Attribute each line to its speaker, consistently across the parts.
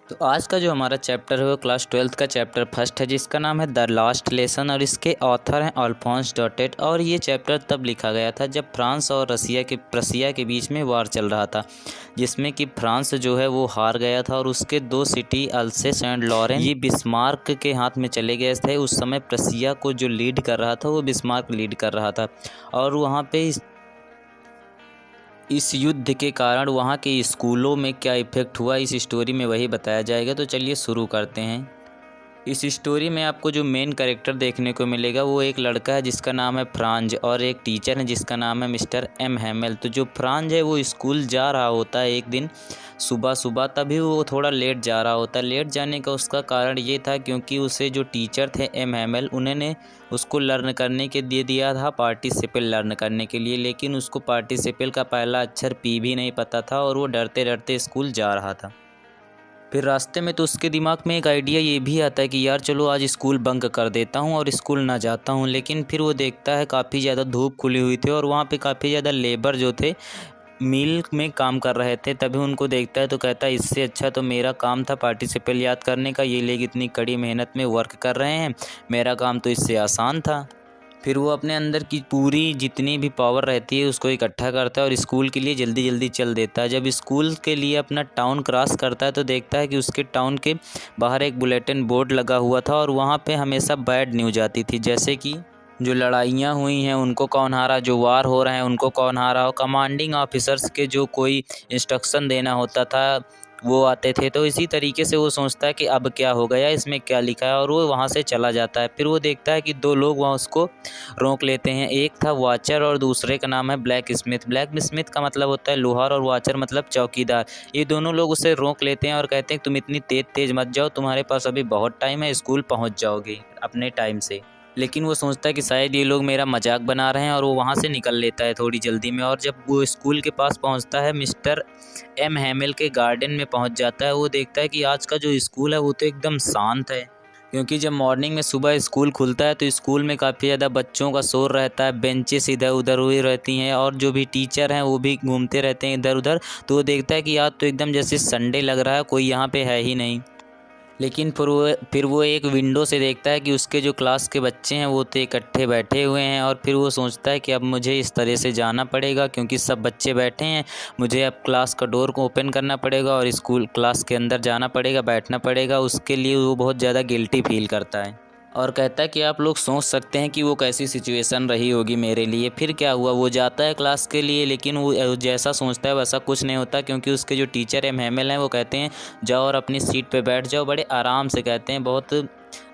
Speaker 1: तो आज का जो हमारा चैप्टर है वो क्लास 12th का चैप्टर फर्स्ट है, जिसका नाम है द लास्ट लेसन और इसके ऑथर हैं अल्फोंस डॉटेट। और ये चैप्टर तब लिखा गया था जब फ्रांस और प्रसिया के बीच में वार चल रहा था, जिसमें कि फ्रांस जो है वो हार गया था और उसके दो सिटी अल्सेस एंड लॉरेन ये बिस्मार्क के हाथ में चले गए थे। उस समय प्रसिया को जो लीड कर रहा था वो बिस्मार्क लीड कर रहा था और वहाँ पे इस युद्ध के कारण वहाँ के स्कूलों में क्या इफ़ेक्ट हुआ इस स्टोरी में वही बताया जाएगा। तो चलिए शुरू करते हैं। इस स्टोरी में आपको जो मेन कैरेक्टर देखने को मिलेगा वो एक लड़का है जिसका नाम है फ्रांज और एक टीचर है जिसका नाम है मिस्टर एम हैमेल। तो जो फ्रांज है वो स्कूल जा रहा होता है एक दिन सुबह सुबह, तभी वो थोड़ा लेट जा रहा होता है। लेट जाने का उसका कारण ये था क्योंकि उसे जो टीचर थे एम हैमेल उन्होंने उसको लर्न करने के दे दिया था पार्टिसिपल लर्न करने के लिए, लेकिन उसको पार्टिसिपल का पहला अक्षर पी भी नहीं पता था और वो डरते डरते स्कूल जा रहा था। फिर रास्ते में तो उसके दिमाग में एक आइडिया ये भी आता है कि यार चलो आज स्कूल बंक कर देता हूँ और स्कूल ना जाता हूँ। लेकिन फिर वो देखता है काफ़ी ज़्यादा धूप खुली हुई थी और वहाँ पे काफ़ी ज़्यादा लेबर जो थे मिल में काम कर रहे थे। तभी उनको देखता है तो कहता है इससे अच्छा तो मेरा काम था पार्टिसिपल याद करने का, ये लोग इतनी कड़ी मेहनत में वर्क कर रहे हैं, मेरा काम तो इससे आसान था। फिर वो अपने अंदर की पूरी जितनी भी पावर रहती है उसको इकट्ठा करता है और स्कूल के लिए जल्दी जल्दी चल देता है। जब स्कूल के लिए अपना टाउन क्रॉस करता है तो देखता है कि उसके टाउन के बाहर एक बुलेटिन बोर्ड लगा हुआ था और वहाँ पे हमेशा बैड न्यूज़ आती थी, जैसे कि जो लड़ाइयाँ हुई हैं उनको कौन हारा, जो वार हो रहे हैं उनको कौन हारा, और कमांडिंग ऑफिसर्स के जो कोई इंस्ट्रक्शन देना होता था वो आते थे। तो इसी तरीके से वो सोचता है कि अब क्या हो गया, इसमें क्या लिखा है, और वो वहाँ से चला जाता है। फिर वो देखता है कि दो लोग वहाँ उसको रोक लेते हैं, एक था वॉचर और दूसरे का नाम है ब्लैक स्मिथ। ब्लैक स्मिथ का मतलब होता है लोहार और वॉचर मतलब चौकीदार। ये दोनों लोग उसे रोक लेते हैं और कहते हैं तुम इतनी तेज़ मत जाओ, तुम्हारे पास अभी बहुत टाइम है, स्कूल पहुँच जाओगे अपने टाइम से। लेकिन वो सोचता है कि शायद ये लोग मेरा मजाक बना रहे हैं और वो वहाँ से निकल लेता है थोड़ी जल्दी में। और जब वो स्कूल के पास पहुँचता है, मिस्टर एम हैमेल के गार्डन में पहुँच जाता है, वो देखता है कि आज का जो स्कूल है वो तो एकदम शांत है, क्योंकि जब मॉर्निंग में सुबह स्कूल खुलता है तो स्कूल में काफ़ी ज़्यादा बच्चों का शोर रहता है, बेंचेस इधर उधर हुई रहती हैं और जो भी टीचर हैं वो भी घूमते रहते हैं इधर उधर। तो वो देखता है कि आज तो एकदम जैसे संडे लग रहा है, कोई यहाँ पे है ही नहीं। लेकिन फिर वो एक विंडो से देखता है कि उसके जो क्लास के बच्चे हैं वो तो इकट्ठे बैठे हुए हैं और फिर वो सोचता है कि अब मुझे इस तरह से जाना पड़ेगा क्योंकि सब बच्चे बैठे हैं, मुझे अब क्लास का डोर को ओपन करना पड़ेगा और स्कूल क्लास के अंदर जाना पड़ेगा, बैठना पड़ेगा। उसके लिए वो बहुत ज़्यादा गिल्टी फील करता है और कहता है कि आप लोग सोच सकते हैं कि वो कैसी सिचुएशन रही होगी मेरे लिए। फिर क्या हुआ, वो जाता है क्लास के लिए, लेकिन वो जैसा सोचता है वैसा कुछ नहीं होता, क्योंकि उसके जो टीचर एम हैमेल हैं वो कहते हैं जाओ और अपनी सीट पे बैठ जाओ, बड़े आराम से कहते हैं, बहुत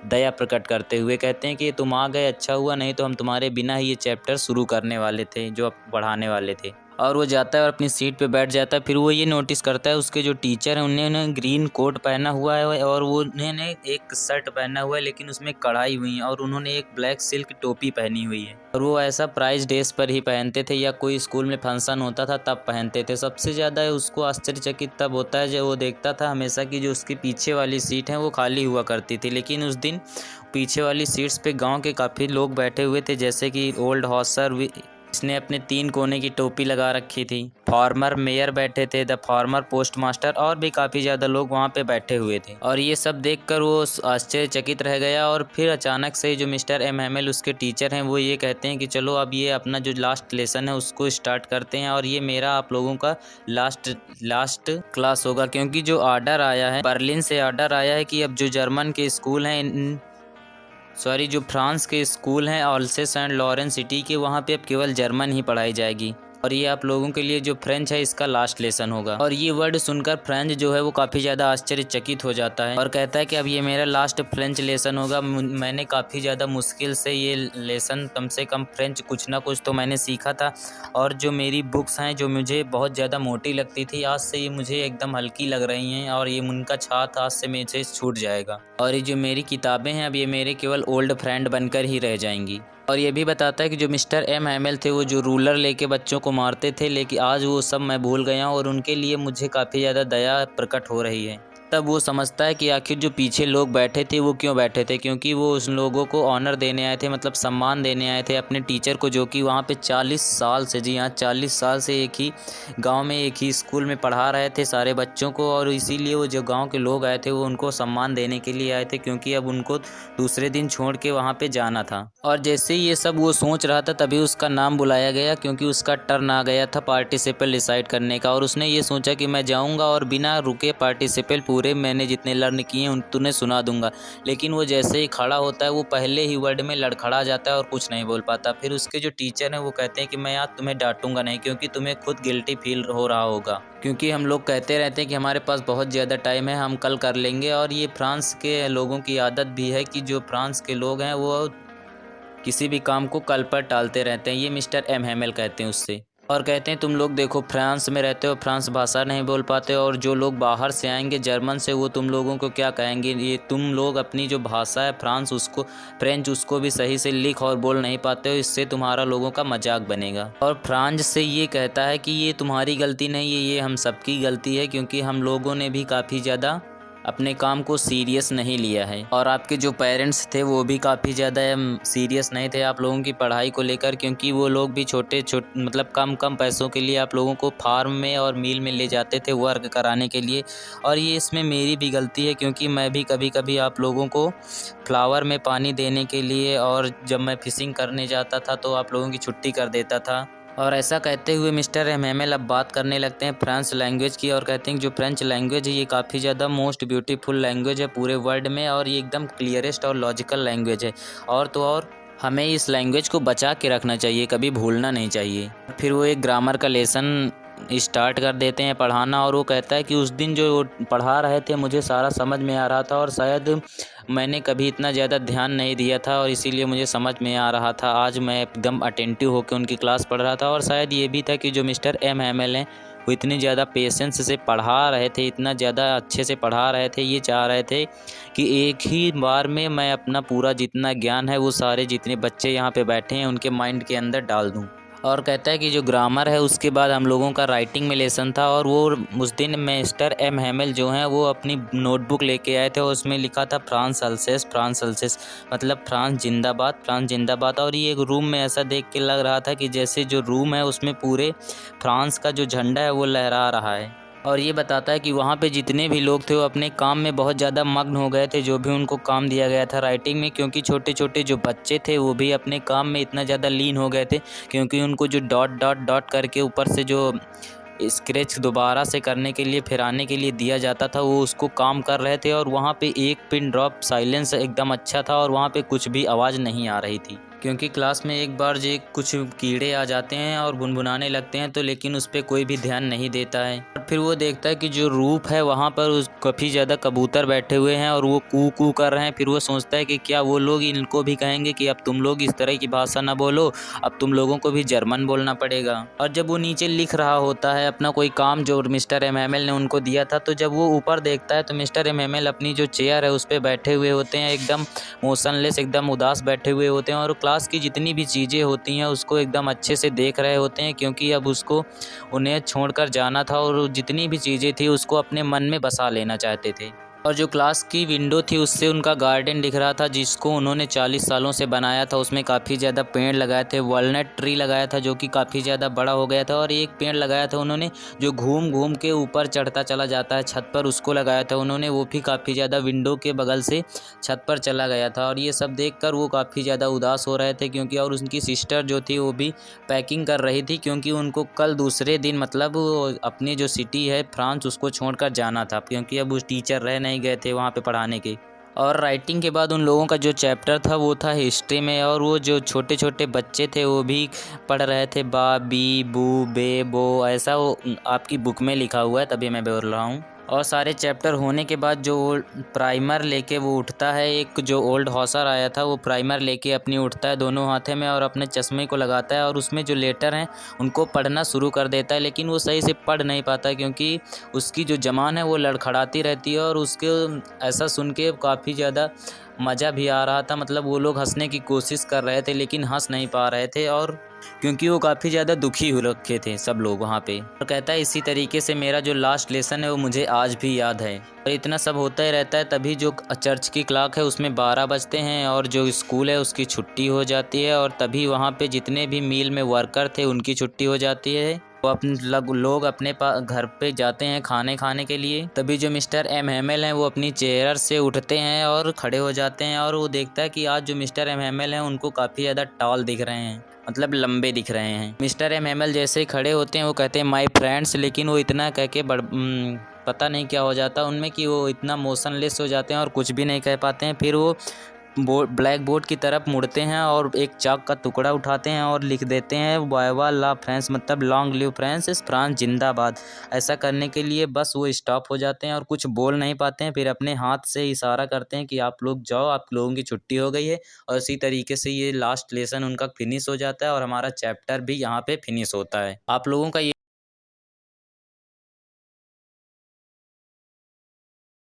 Speaker 1: दया प्रकट करते हुए कहते हैं कि तुम आ गए अच्छा हुआ, नहीं तो हम तुम्हारे बिना ही ये चैप्टर शुरू करने वाले थे जो अब पढ़ाने वाले थे। और वो जाता है और अपनी सीट पे बैठ जाता है। फिर वो ये नोटिस करता है उसके जो टीचर हैं उन्होंने ग्रीन कोट पहना हुआ है और वो उन्होंने एक शर्ट पहना हुआ है लेकिन उसमें कढ़ाई हुई है, और उन्होंने एक ब्लैक सिल्क टोपी पहनी हुई है और वो ऐसा प्राइज डेज पर ही पहनते थे या कोई स्कूल में फंक्शन होता था तब पहनते थे। सबसे ज़्यादा उसको आश्चर्यचकित तब होता है जब वो देखता था हमेशा कि जो उसकी पीछे वाली सीट है वो खाली हुआ करती थी, लेकिन उस दिन पीछे वाली सीट्स पे गांव के काफ़ी लोग बैठे हुए थे, जैसे कि ओल्ड हॉसर, इसने अपने 3 कोने की टोपी लगा रखी थी, फार्मर मेयर बैठे थे, द फार्मर पोस्ट मास्टर, और भी काफ़ी ज़्यादा लोग वहाँ पे बैठे हुए थे। और ये सब देखकर वो आश्चर्यचकित रह गया। और फिर अचानक से जो मिस्टर एम हैमेल उसके टीचर हैं वो ये कहते हैं कि चलो अब ये अपना जो लास्ट लेसन है उसको स्टार्ट करते हैं और ये मेरा आप लोगों का लास्ट क्लास होगा, क्योंकि जो ऑर्डर आया है बर्लिन से, ऑर्डर आया है कि अब जो जर्मन के स्कूल हैं जो फ्रांस के स्कूल हैं अल्सेस एंड लॉरेन सिटी के, वहाँ पे अब केवल जर्मन ही पढ़ाई जाएगी और ये आप लोगों के लिए जो फ्रेंच है इसका लास्ट लेसन होगा। और ये वर्ड सुनकर फ्रेंच जो है वो काफ़ी ज़्यादा आश्चर्यचकित हो जाता है और कहता है कि अब ये मेरा लास्ट फ्रेंच लेसन होगा। मैंने काफ़ी ज़्यादा मुश्किल से ये लेसन, कम से कम फ्रेंच कुछ ना कुछ तो मैंने सीखा था, और जो मेरी बुक्स हैं जो मुझे बहुत ज़्यादा मोटी लगती थी आज से ये मुझे एकदम हल्की लग रही हैं और ये उनका छात आज से मेरे से छूट जाएगा, और ये जो मेरी किताबें हैं अब ये मेरे केवल ओल्ड फ्रेंड बनकर ही रह जाएंगी। और ये भी बताता है कि जो मिस्टर एम हैमेल थे वो जो रूलर लेके बच्चों को मारते थे, लेकिन आज वो सब मैं भूल गया हूँ और उनके लिए मुझे काफ़ी ज़्यादा दया प्रकट हो रही है। तब वो समझता है कि आखिर जो पीछे लोग बैठे थे वो क्यों बैठे थे, क्योंकि वो उस लोगों को ऑनर देने आए थे, मतलब सम्मान देने आए थे अपने टीचर को, जो कि वहाँ पे 40 साल से, जी हाँ 40 साल से एक ही गांव में एक ही स्कूल में पढ़ा रहे थे सारे बच्चों को। और इसीलिए वो जो गांव के लोग आए थे वो उनको सम्मान देने के लिए आए थे, क्योंकि अब उनको दूसरे दिन छोड़ के वहाँ पे जाना था। और जैसे ही ये सब वो सोच रहा था तभी उसका नाम बुलाया गया, क्योंकि उसका टर्न आ गया था पार्टिसिपल डिसाइड करने का। और उसने ये सोचा कि मैं जाऊँगा और बिना रुके पार्टिसिपल पूरे मैंने जितने लर्न किए हैं तुम्हें सुना दूंगा। लेकिन वो जैसे ही खड़ा होता है वो पहले ही वर्ड में लड़खड़ा जाता है और कुछ नहीं बोल पाता। फिर उसके जो टीचर हैं वो कहते हैं कि मैं आज तुम्हें डांटूंगा नहीं, क्योंकि तुम्हें खुद गिल्टी फील हो रहा होगा, क्योंकि हम लोग कहते रहते हैं कि हमारे पास बहुत ज़्यादा टाइम है, हम कल कर लेंगे। और ये फ्रांस के लोगों की आदत भी है कि जो फ्रांस के लोग हैं वो किसी भी काम को कल पर टालते रहते हैं। ये मिस्टर एम हैमेल कहते हैं उससे, और कहते हैं तुम लोग देखो फ्रांस में रहते हो, फ्रांस भाषा नहीं बोल पाते, और जो लोग बाहर से आएंगे जर्मन से वो तुम लोगों को क्या कहेंगे। ये तुम लोग अपनी जो भाषा है फ्रेंच उसको भी सही से लिख और बोल नहीं पाते हो, इससे तुम्हारा लोगों का मजाक बनेगा। और फ्रांस से ये कहता है कि ये तुम्हारी गलती नहीं है, ये हम सबकी गलती है, क्योंकि हम लोगों ने भी काफ़ी ज़्यादा अपने काम को सीरियस नहीं लिया है। और आपके जो पेरेंट्स थे वो भी काफ़ी ज़्यादा सीरियस नहीं थे आप लोगों की पढ़ाई को लेकर, क्योंकि वो लोग भी छोटे मतलब कम पैसों के लिए आप लोगों को फार्म में और मिल में ले जाते थे वर्क कराने के लिए। और ये इसमें मेरी भी गलती है, क्योंकि मैं भी कभी कभी आप लोगों को फ्लावर में पानी देने के लिए और जब मैं फिशिंग करने जाता था तो आप लोगों की छुट्टी कर देता था। और ऐसा कहते हुए मिस्टर एम हैमेल अब बात करने लगते हैं फ्रेंच लैंग्वेज की, और कहते हैं कि जो फ्रेंच लैंग्वेज है ये काफ़ी ज़्यादा मोस्ट ब्यूटीफुल लैंग्वेज है पूरे वर्ल्ड में, और ये एकदम क्लियरेस्ट और लॉजिकल लैंग्वेज है। और तो और हमें इस लैंग्वेज को बचा के रखना चाहिए, कभी भूलना नहीं चाहिए। फिर वो एक ग्रामर का लेसन स्टार्ट कर देते हैं पढ़ाना, और वो कहता है कि उस दिन जो पढ़ा रहे थे मुझे सारा समझ में आ रहा था, और शायद मैंने कभी इतना ज़्यादा ध्यान नहीं दिया था और इसीलिए मुझे समझ में आ रहा था। आज मैं एकदम अटेंटिव होकर उनकी क्लास पढ़ रहा था, और शायद ये भी था कि जो मिस्टर एम हैमेल हैं वो इतनी ज़्यादा पेशेंस से पढ़ा रहे थे, इतना ज़्यादा अच्छे से पढ़ा रहे थे, ये चाह रहे थे कि एक ही बार में मैं अपना पूरा जितना ज्ञान है वो सारे जितने बच्चे यहाँ पे बैठे हैं उनके माइंड के अंदर डाल दूँ। और कहता है कि जो ग्रामर है उसके बाद हम लोगों का राइटिंग में लेसन था, और वो उस दिन मिस्टर एम हैमेल जो हैं वो अपनी नोटबुक लेके आए थे और उसमें लिखा था फ्रांस अल्सेस मतलब फ्रांस जिंदाबाद। और ये एक रूम में ऐसा देख के लग रहा था कि जैसे जो रूम है उसमें पूरे फ्रांस का जो झंडा है वो लहरा रहा है। और ये बताता है कि वहाँ पे जितने भी लोग थे वो अपने काम में बहुत ज़्यादा मग्न हो गए थे, जो भी उनको काम दिया गया था राइटिंग में, क्योंकि छोटे छोटे जो बच्चे थे वो भी अपने काम में इतना ज़्यादा लीन हो गए थे, क्योंकि उनको जो डॉट करके ऊपर से जो स्क्रैच दोबारा से करने के लिए फिराने के लिए दिया जाता था वो उसको काम कर रहे थे। और वहाँ पे एक पिन ड्रॉप साइलेंस एकदम अच्छा था, और वहाँ पे कुछ भी आवाज़ नहीं आ रही थी, क्योंकि क्लास में एक बार जो कुछ कीड़े आ जाते हैं और बुनबुनाने लगते हैं तो लेकिन उस पर कोई भी ध्यान नहीं देता है। और फिर वो देखता है कि जो रूप है वहाँ पर काफ़ी ज़्यादा कबूतर बैठे हुए हैं और वो कू कर रहे हैं। फिर वो सोचता है कि क्या वो लोग इनको भी कहेंगे कि अब तुम लोग इस तरह की भाषा ना बोलो, अब तुम लोगों को भी जर्मन बोलना पड़ेगा। और जब वो नीचे लिख रहा होता है अपना कोई काम जो मिस्टर एम हैमेल ने उनको दिया था, तो जब वो ऊपर देखता है तो मिस्टर एम हैमेल अपनी जो चेयर है उस पर बैठे हुए होते हैं, एकदम मोशनलेस, एकदम उदास बैठे हुए होते हैं, और क्लास की जितनी भी चीज़ें होती हैं उसको एकदम अच्छे से देख रहे होते हैं, क्योंकि अब उसको उन्हें छोड़कर जाना था और जितनी भी चीज़ें थी उसको अपने मन में बसा लेना चाहते थे। और जो क्लास की विंडो थी उससे उनका गार्डन दिख रहा था जिसको उन्होंने 40 सालों से बनाया था। उसमें काफ़ी ज़्यादा पेड़ लगाए थे, वॉलनट ट्री लगाया था जो कि काफ़ी ज़्यादा बड़ा हो गया था, और एक पेड़ लगाया था उन्होंने जो घूम घूम के ऊपर चढ़ता चला जाता है छत पर, उसको लगाया था उन्होंने, वो भी काफ़ी ज़्यादा विंडो के बगल से छत पर चला गया था। और ये सब देख कर वो काफ़ी ज़्यादा उदास हो रहे थे, क्योंकि और उनकी सिस्टर जो थी वो भी पैकिंग कर रही थी, क्योंकि उनको कल दूसरे दिन मतलब अपनी जो सिटी है फ्रांस उसको छोड़कर जाना था, क्योंकि अब उस टीचर रह नहीं गए थे वहाँ पे पढ़ाने के। और राइटिंग के बाद उन लोगों का जो चैप्टर था वो था हिस्ट्री में, और वो जो छोटे छोटे बच्चे थे वो भी पढ़ रहे थे बा बी बू बे बो, ऐसा वो आपकी बुक में लिखा हुआ है तभी मैं बोल रहा हूँ। और सारे चैप्टर होने के बाद जो प्राइमर लेके वो उठता है, एक जो ओल्ड हॉसर आया था वो प्राइमर लेके अपनी उठता है दोनों हाथे में और अपने चश्मे को लगाता है और उसमें जो लेटर हैं उनको पढ़ना शुरू कर देता है, लेकिन वो सही से पढ़ नहीं पाता क्योंकि उसकी जो ज़बान है वो लड़खड़ाती रहती है। और उसके ऐसा सुन के काफ़ी ज़्यादा मज़ा भी आ रहा था, मतलब वो लोग हंसने की कोशिश कर रहे थे लेकिन हंस नहीं पा रहे थे। और क्योंकि वो काफ़ी ज़्यादा दुखी हो रखे थे सब लोग वहाँ पे। और कहता है इसी तरीके से मेरा जो लास्ट लेसन है वो मुझे आज भी याद है। और इतना सब होता ही रहता है, तभी जो चर्च की क्लॉक है उसमें 12 बजते हैं और जो स्कूल है उसकी छुट्टी हो जाती है। और तभी वहाँ पे जितने भी मील में वर्कर थे उनकी छुट्टी हो जाती है। वो अपने लोग अपने घर पे जाते हैं खाने खाने के लिए। तभी जो मिस्टर एम हैमेल हैं वो अपनी चेयर से उठते हैं और खड़े हो जाते हैं। और वो देखता है कि आज जो मिस्टर एम हैमेल हैं उनको काफ़ी ज़्यादा टॉल दिख रहे हैं, मतलब लंबे दिख रहे हैं। मिस्टर एम हैमेल जैसे ही खड़े होते हैं वो कहते हैं माय फ्रेंड्स, लेकिन वो इतना कह के पता नहीं क्या हो जाता उनमें कि वो इतना मोशनलेस हो जाते हैं और कुछ भी नहीं कह पाते हैं। फिर वो ब्लैक बोर्ड की तरफ मुड़ते हैं और एक चाक का टुकड़ा उठाते हैं और लिख देते हैं वाइवा ला फ्रांस, मतलब लॉन्ग लिव फ्रांस, फ्रांस जिंदाबाद। ऐसा करने के लिए बस वो स्टॉप हो जाते हैं और कुछ बोल नहीं पाते हैं। फिर अपने हाथ से इशारा करते हैं कि आप लोग जाओ, आप लोगों की छुट्टी हो गई है। और इसी तरीके से ये लास्ट लेसन उनका फिनिश हो जाता है और हमारा चैप्टर भी यहाँ पे फिनिश होता है। आप लोगों का